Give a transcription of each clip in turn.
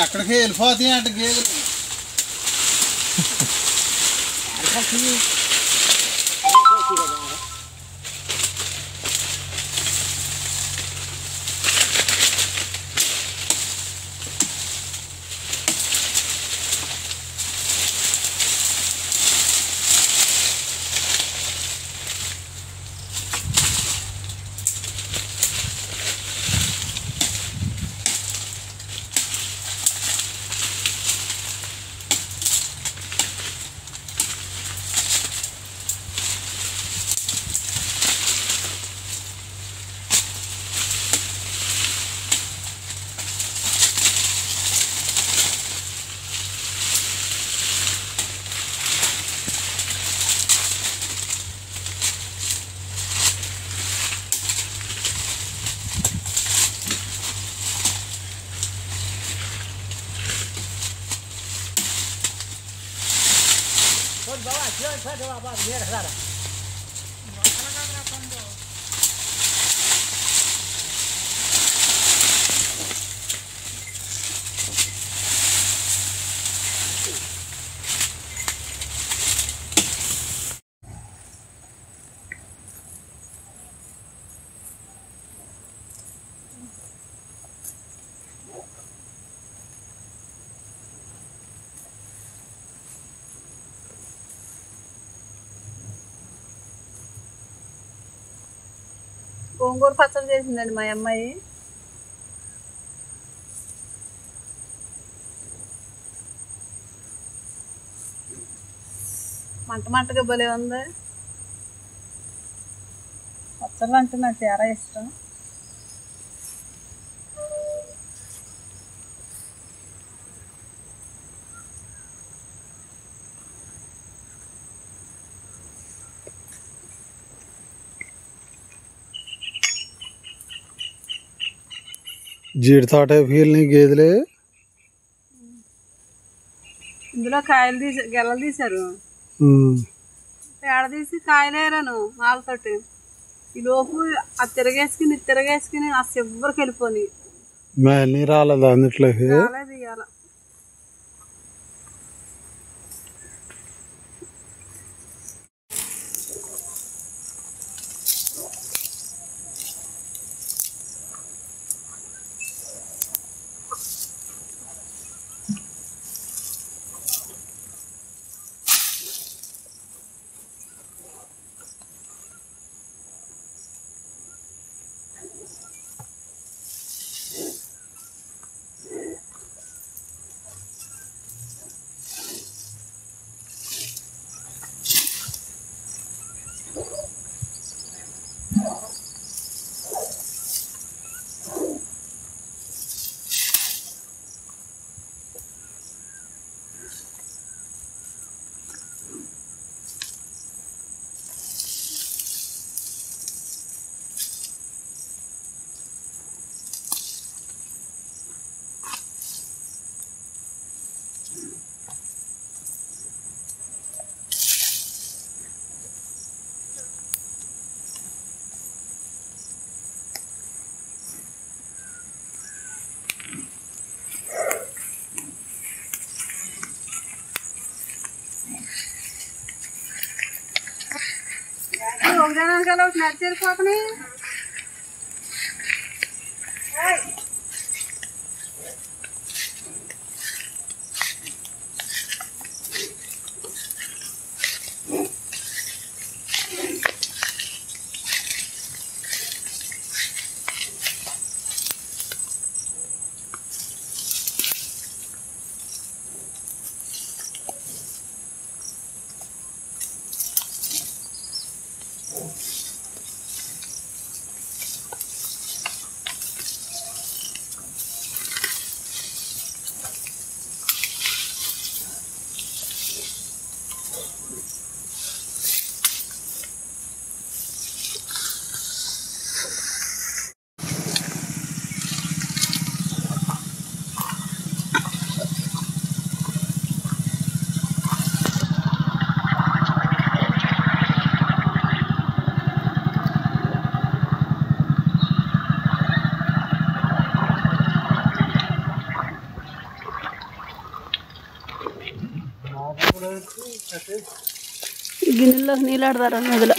ఎక్కడికి వెళ్ళిపోతాయి అంటే గేదెలు గోంగూర పచ్చడి చేసిందండి మా అమ్మాయి. మంటగా భలే ఉంది. పచ్చళ్ళు అంటే నాకు చాలా ఇష్టం. జీడి తోట ఫీల్ని గేదెలే ఇందులో కాయలు గెల్లలు తీశారు, పేడ తీసి కాయలు వేయరాను వాళ్ళతోటి. ఈ లోపు అది తిరగేసుకుని ఆ చివరికి వెళ్ళిపోయి రాలేదు అందుట్లోకి. రాలేదు ఇవాళ. ఒకదానికల్లా ఒకటి నడిచేరిపోకని గిన్నెల్లో నీళ్ళు ఆడతారు నదిలో.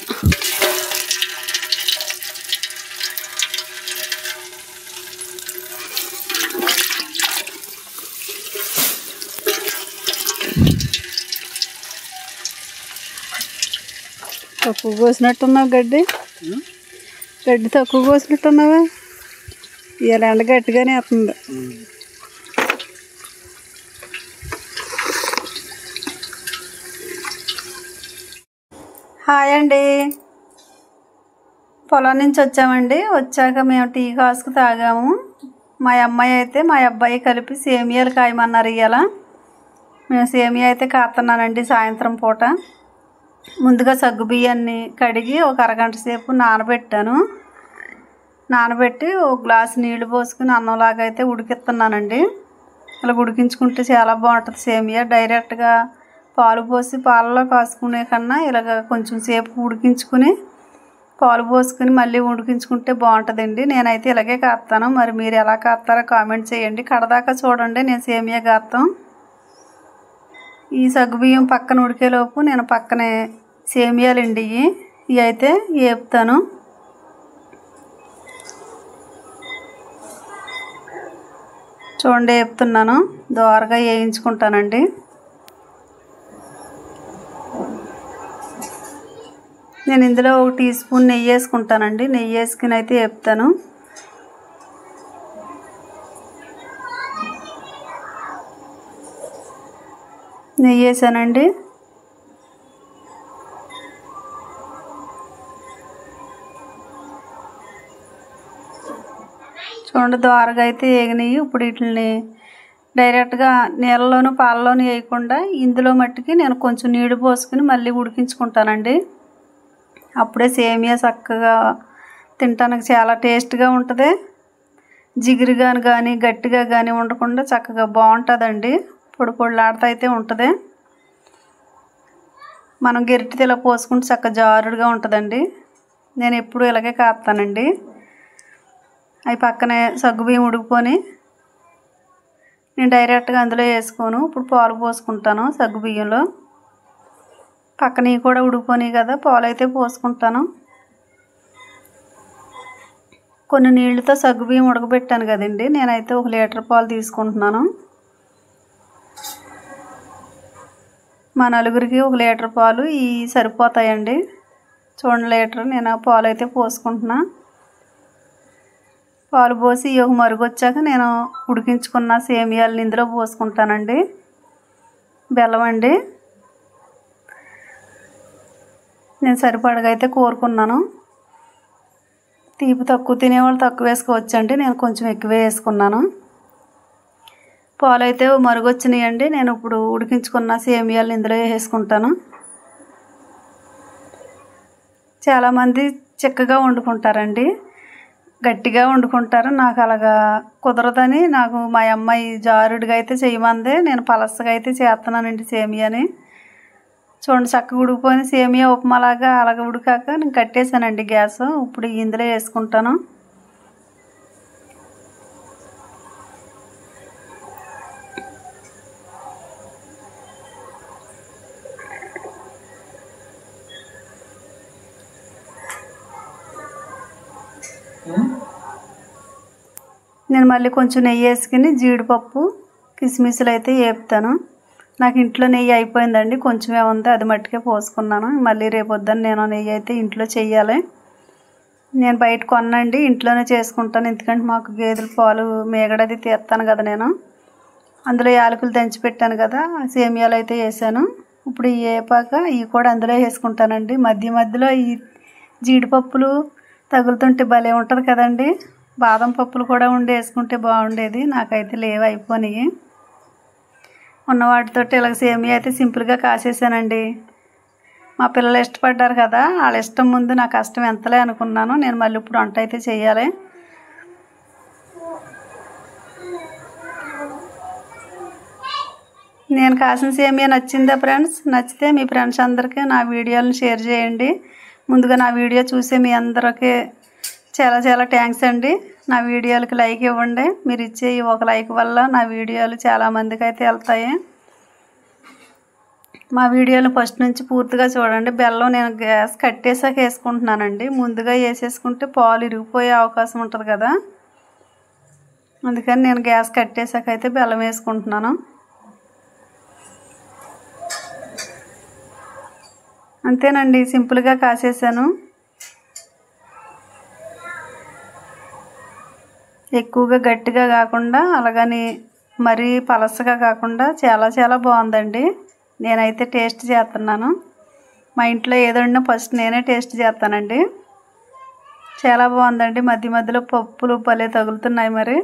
తక్కువ కోసినట్టున్నావు గడ్డి తక్కువ కోసినట్టున్నావా? ఇలా ఎండ గట్టిగానే వస్తుంది. హాయ్ అండి, పొలం నుంచి వచ్చామండి. వచ్చాక మేము టీ కాసుకు తాగాము. మా అమ్మాయి అయితే మా అబ్బాయి కలిపి సేమియాలు కాయమన్నారు. ఇవాళ మేము సేమియా అయితే కాస్తున్నానండి. సాయంత్రం పూట ముందుగా సగ్గుబియ్యాన్ని కడిగి ఒక అరగంట సేపు నానబెట్టాను. నానబెట్టి ఒక గ్లాసు నీళ్లు పోసుకుని అన్నంలాగా అయితే ఉడికిస్తున్నానండి. అలా ఉడికించుకుంటే చాలా బాగుంటుంది సేమియా. డైరెక్ట్గా పాలు పోసి పాలలో కాసుకునే కన్నా ఇలాగ కొంచెం సేపు ఉడికించుకుని పాలు పోసుకుని మళ్ళీ ఉడికించుకుంటే బాగుంటుందండి. నేనైతే ఇలాగే కాస్తాను. మరి మీరు ఎలా కాస్తారో కామెంట్ చేయండి. కడదాకా చూడండి నేను సేమియా కాస్తాం. ఈ సగ్గుబియ్యం పక్కన ఉడికేలోపు నేను పక్కనే సేమియాలు అండి ఇవి అయితే వేపుతాను. చూడండి వేపుతున్నాను, దోరగా వేయించుకుంటానండి. నేను ఇందులో 1 టీ స్పూన్ నెయ్యి వేసుకుంటానండి. నెయ్యి వేసుకుని అయితే వేపుతాను. నెయ్యి వేసానండి. చూడండి దోరగా అయితే వేగినాయి. ఇప్పుడు వీటిని డైరెక్ట్గా నీళ్ళలోను పాలలోను వేయకుండా ఇందులో మట్టికి నేను కొంచెం నీళ్ళు పోసుకుని మళ్ళీ ఉడికించుకుంటానండి. అప్పుడే సేమియా చక్కగా తినటానికి చాలా టేస్ట్గా ఉంటుంది. జిగురుగా కానీ గట్టిగా కానీ ఉండకుండా చక్కగా బాగుంటుందండి. పొడి పొడిలాడుతూ అయితే ఉంటుంది. మనం గెరిటితో ఇలా పోసుకుంటే చక్కగా జారుడుగా ఉంటుందండి. నేను ఎప్పుడు ఇలాగే కాస్తానండి. అవి పక్కనే సగ్గుబియ్యం ఉడికిపోని నేను డైరెక్ట్గా అందులో వేసుకోను. ఇప్పుడు పాలు పోసుకుంటాను సగ్గుబియ్యంలో. పక్కన కూడా ఉడికిపోయి కదా, పాలు అయితే పోసుకుంటాను. కొన్ని నీళ్ళతో సగ్గుబియ్యం ఉడకబెట్టాను కదండి. నేనైతే 1 లీటర్ పాలు తీసుకుంటున్నాను. మా నలుగురికి 1 లీటర్ పాలు సరిపోతాయండి. చూడండి లీటర్ నేను పాలు అయితే పోసుకుంటున్నా. పాలు పోసి ఒక మరుగు వచ్చాక నేను ఉడికించుకున్న సేమియాలను ఇందులో పోసుకుంటానండి. బెల్లం అండి నేను సరిపడగా అయితే కోరుకున్నాను. తీపి తక్కువ తినేవాళ్ళు తక్కువ వేసుకోవచ్చండి. నేను కొంచెం ఎక్కువే వేసుకున్నాను. పాలు అయితే మరుగు వచ్చినాయండి. నేను ఇప్పుడు ఉడికించుకున్న సేమియాలను ఇందులో వేసుకుంటాను. చాలామంది చిక్కగా వండుకుంటారండి, గట్టిగా వండుకుంటారు. నాకు అలాగా కుదరదని నాకు మా అమ్మాయి జారుడుగా అయితే చేయమందే. నేను పలసగా అయితే చేస్తున్నానండి సేమియాని. చూడండి చక్కగా ఉడికిపోయిన సేమియా ఉప్మాలాగా అలాగ ఉడికాక నేను కట్టేసానండి గ్యాస్. ఇప్పుడు ఇందులో వేసుకుంటాను. నేను మళ్ళీ కొంచెం నెయ్యి వేసుకుని జీడిపప్పు కిస్మిస్లు అయితే వేపుతాను. నాకు ఇంట్లో నెయ్యి అయిపోయిందండి, కొంచెమే ఉంది, అది మట్టుకే పోసుకున్నాను. మళ్ళీ రేపొద్దున నేను నెయ్యి అయితే ఇంట్లో చెయ్యాలి. నేను బయట కొనండి, ఇంట్లోనే చేసుకుంటాను. ఎందుకంటే మాకు గేదెల పాలు మేగడది తీస్తాను కదా నేను. అందులో యాలకులు దంచి పెట్టాను కదా, సేమియాలు అయితే వేసాను. ఇప్పుడు ఇవి వేపాక ఇవి కూడా అందులో వేసుకుంటానండి. మధ్య మధ్యలో ఈ జీడిపప్పులు తగులుతుంటే భలే ఉంటుంది కదండి. బాదం పప్పులు కూడా ఉండి వేసుకుంటే బాగుండేది. నాకైతే లేవు, అయిపోయినాయి. ఉన్న వాటితో ఇలాగ సేమియా అయితే సింపుల్గా కాసేసానండి. మా పిల్లలు ఇష్టపడ్డారు కదా, వాళ్ళ ఇష్టం ముందు నా కష్టం ఎంతలే అనుకున్నాను. నేను మళ్ళీ ఇప్పుడు వంట అయితే చేయాలి. నేను కాసిన సేమియా నచ్చిందా ఫ్రెండ్స్? నచ్చితే మీ ఫ్రెండ్స్ అందరికీ నా వీడియోలను షేర్ చేయండి. ముందుగా నా వీడియో చూసే మీ అందరికీ చాలా చాలా థ్యాంక్స్ అండి. నా వీడియోలకి లైక్ ఇవ్వండి. మీరు ఇచ్చే ఒక లైక్ వల్ల నా వీడియోలు చాలామందికి అయితే వెళ్తాయి. మా వీడియోని ఫస్ట్ నుంచి పూర్తిగా చూడండి. బెల్లం నేను గ్యాస్ కట్టేసాక వేసుకుంటున్నానండి. ముందుగా వేసేసుకుంటే పాలు ఇరిగిపోయే అవకాశం ఉంటుంది కదా, అందుకని నేను గ్యాస్ కట్టేసాక అయితే బెల్లం వేసుకుంటున్నాను. అంతేనండి, సింపుల్గా కాసేసాను. ఎక్కువగా గట్టిగా కాకుండా అలాగని మరీ పలసగా కాకుండా చాలా చాలా బాగుందండి. నేనైతే టేస్ట్ చేస్తున్నాను. మా ఇంట్లో ఏదైనా ఫస్ట్ నేనే టేస్ట్ చేస్తానండి. చాలా బాగుందండి. మధ్య మధ్యలో పప్పులు భలే తగులుతున్నాయి మరి.